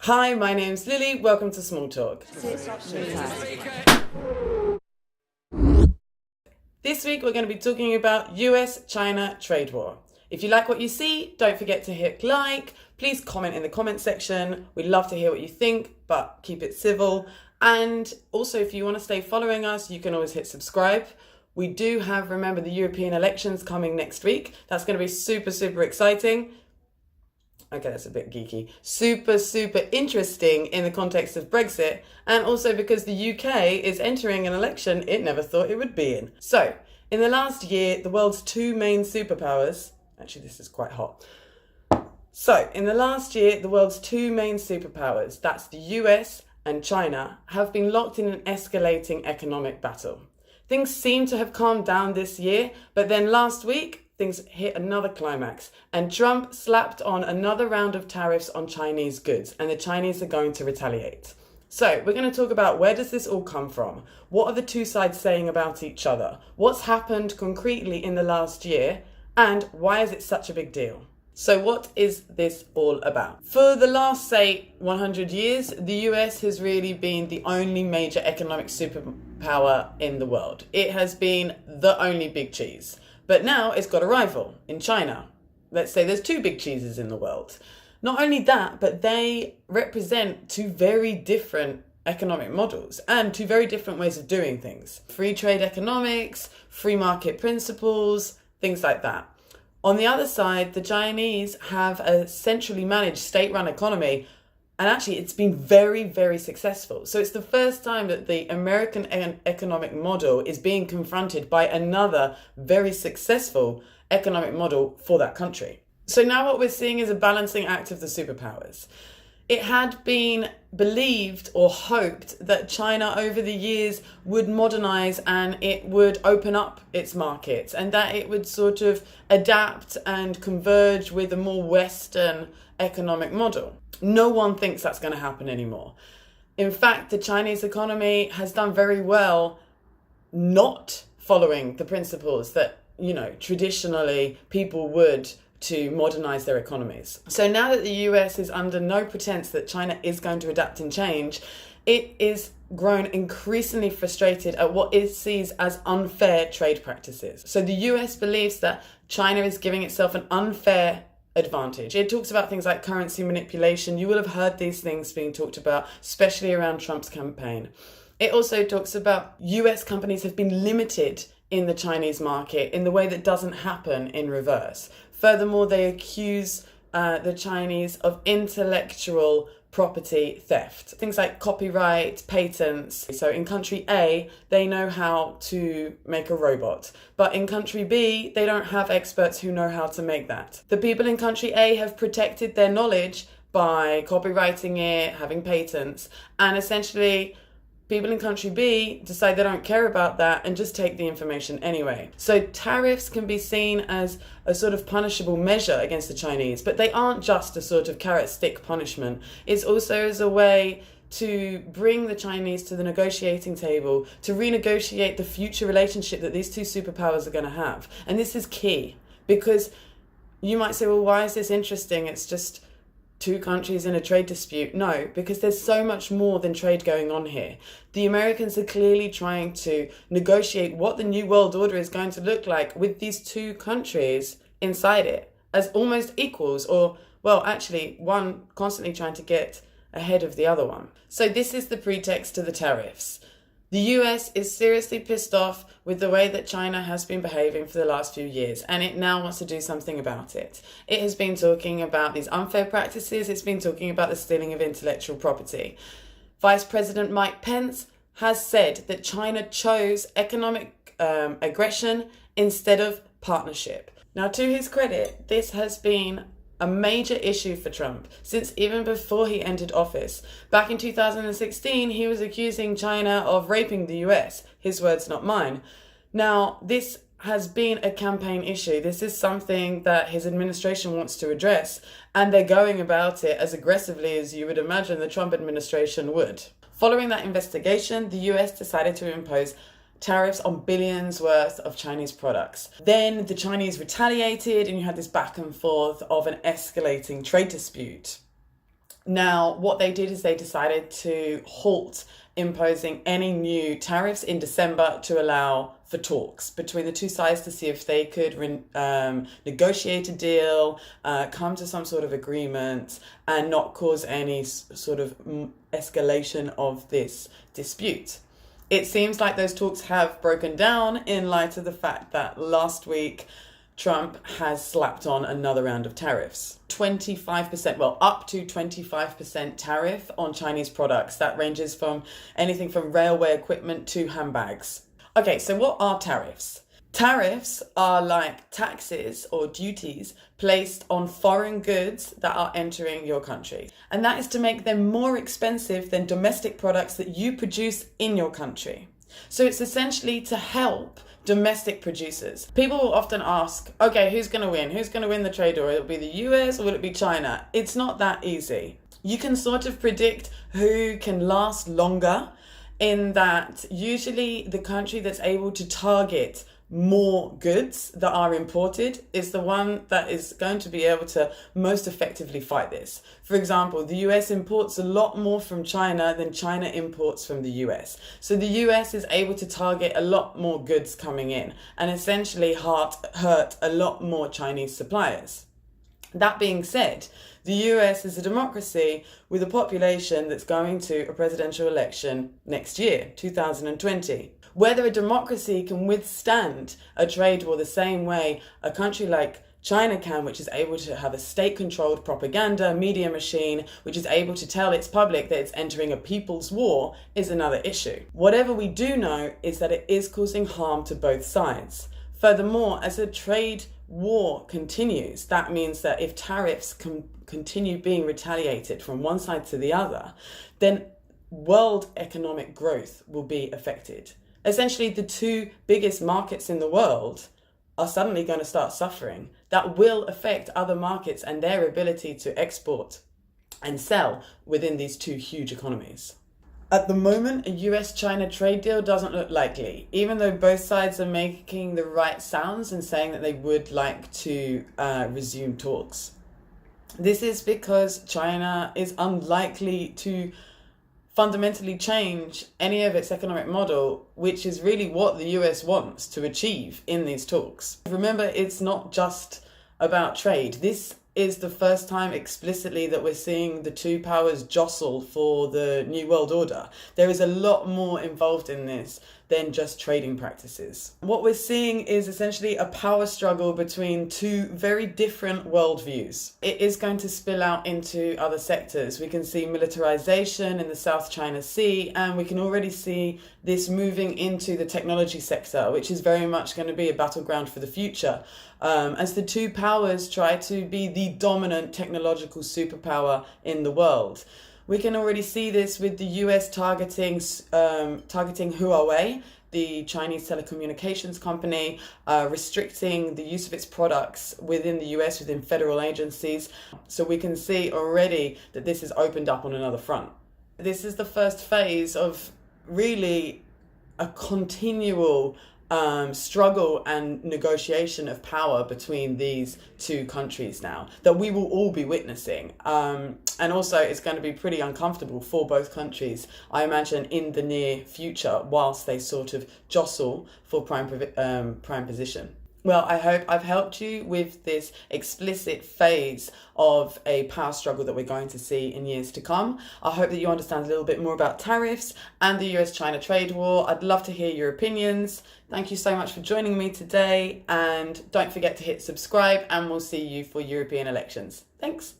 Hi, my name's Lily. Welcome to Small Talk. This week we're going to be talking about US-China trade war. If you like what you see, don't forget to hit like. Please comment in the comment section. We'd love to hear what you think, but keep it civil. And also, if you want to stay following us, you can always hit subscribe. We do have, remember, the European elections coming next week. That's going to be super, super exciting. Okay, that's a bit geeky. Super, super interesting in the context of Brexit, and also because the UK is entering an election it never thought it would be in. So, in the last year, the world's two main superpowers, actually this is quite hot. So, in the last year, the world's two main superpowers, that's the US and China, have been locked in an escalating economic battle. Things seem to have calmed down this year, but then last week, things hit another climax, and Trump slapped on another round of tariffs on Chinese goods, and the Chinese are going to retaliate. So we're going to talk about where does this all come from? What are the two sides saying about each other? What's happened concretely in the last year? And why is it such a big deal? So what is this all about? For the last, say, 100 years, the US has really been the only major economic superpower in the world. It has been the only big cheese. But now it's got a rival in China. Let's say there's two big cheeses in the world. Not only that, but they represent two very different economic models and two very different ways of doing things. Free trade economics, free market principles, things like that. On the other side, the Chinese have a centrally managed state-run economy, and actually it's been very, very successful. So it's the first time that the American economic model is being confronted by another very successful economic model for that country. So now what we're seeing is a balancing act of the superpowers. It had been believed or hoped that China over the years would modernize and it would open up its markets and that it would sort of adapt and converge with a more Western economic model. No one thinks that's going to happen anymore. In fact, the Chinese economy has done very well not following the principles that, traditionally people would to modernize their economies. So now that the US is under no pretense that China is going to adapt and change, it is grown increasingly frustrated at what it sees as unfair trade practices. So the US believes that China is giving itself an unfair advantage. It talks about things like currency manipulation. You will have heard these things being talked about, especially around Trump's campaign. It also talks about US companies have been limited in the Chinese market in the way that doesn't happen in reverse. Furthermore, they accuse the Chinese of intellectual property theft. Things like copyright, patents. So in country A, they know how to make a robot. But in country B, they don't have experts who know how to make that. The people in country A have protected their knowledge by copywriting it, having patents, and essentially people in country B decide they don't care about that and just take the information anyway. So tariffs can be seen as a sort of punishable measure against the Chinese, but they aren't just a sort of carrot stick punishment. It's also as a way to bring the Chinese to the negotiating table, to renegotiate the future relationship that these two superpowers are going to have. And this is key because you might say, well, why is this interesting? It's just two countries in a trade dispute. No, because there's so much more than trade going on here. The Americans are clearly trying to negotiate what the new world order is going to look like with these two countries inside it as almost equals, or, well, actually, one constantly trying to get ahead of the other one. So this is the pretext to the tariffs. The US is seriously pissed off with the way that China has been behaving for the last few years, and it now wants to do something about it. It has been talking about these unfair practices. It's been talking about the stealing of intellectual property. Vice President Mike Pence has said that China chose economic aggression instead of partnership. Now, to his credit, this has been a major issue for Trump since even before he entered office. Back in 2016, he was accusing China of raping the US. His words, not mine. Now, this has been a campaign issue. This is something that his administration wants to address, and they're going about it as aggressively as you would imagine the Trump administration would. Following that investigation, the US decided to impose tariffs on billions worth of Chinese products. Then the Chinese retaliated and you had this back and forth of an escalating trade dispute. Now, what they did is they decided to halt imposing any new tariffs in December to allow for talks between the two sides to see if they could negotiate a deal, come to some sort of agreement, and not cause any sort of escalation of this dispute. It seems like those talks have broken down in light of the fact that last week Trump has slapped on another round of tariffs. 25%, well, up to 25% tariff on Chinese products. That ranges from anything from railway equipment to handbags. Okay, so what are tariffs? Tariffs are like taxes or duties placed on foreign goods that are entering your country. And that is to make them more expensive than domestic products that you produce in your country. So it's essentially to help domestic producers. People will often ask, okay, who's going to win? Who's going to win the trade war? Will it be the US or will it be China? It's not that easy. You can sort of predict who can last longer, in that usually the country that's able to target more goods that are imported is the one that is going to be able to most effectively fight this. For example, the US imports a lot more from China than China imports from the US. So the US is able to target a lot more goods coming in and essentially hurt a lot more Chinese suppliers. That being said, the US is a democracy with a population that's going to a presidential election next year, 2020. Whether a democracy can withstand a trade war the same way a country like China can, which is able to have a state-controlled propaganda media machine, which is able to tell its public that it's entering a people's war, is another issue. Whatever we do know is that it is causing harm to both sides. Furthermore, as a trade war continues, that means that if tariffs continue being retaliated from one side to the other, then world economic growth will be affected. Essentially, the two biggest markets in the world are suddenly going to start suffering. That will affect other markets and their ability to export and sell within these two huge economies. At the moment, a US-China trade deal doesn't look likely, even though both sides are making the right sounds and saying that they would like to resume talks. This is because China is unlikely to fundamentally change any of its economic model, which is really what the US wants to achieve in these talks. Remember, it's not just about trade. This is the first time explicitly that we're seeing the two powers jostle for the New World Order. There is a lot more involved in this than just trading practices. What we're seeing is essentially a power struggle between two very different worldviews. It is going to spill out into other sectors. We can see militarization in the South China Sea, and we can already see this moving into the technology sector, which is very much going to be a battleground for the future. As the two powers try to be the dominant technological superpower in the world. We can already see this with the US targeting Huawei, the Chinese telecommunications company, restricting the use of its products within the US, within federal agencies. So we can see already that this has opened up on another front. This is the first phase of really a continual struggle and negotiation of power between these two countries now that we will all be witnessing. And also it's going to be pretty uncomfortable for both countries, I imagine, in the near future whilst they sort of jostle for prime position. Well, I hope I've helped you with this explicit phase of a power struggle that we're going to see in years to come. I hope that you understand a little bit more about tariffs and the US-China trade war. I'd love to hear your opinions. Thank you so much for joining me today, and don't forget to hit subscribe, and we'll see you for European elections. Thanks.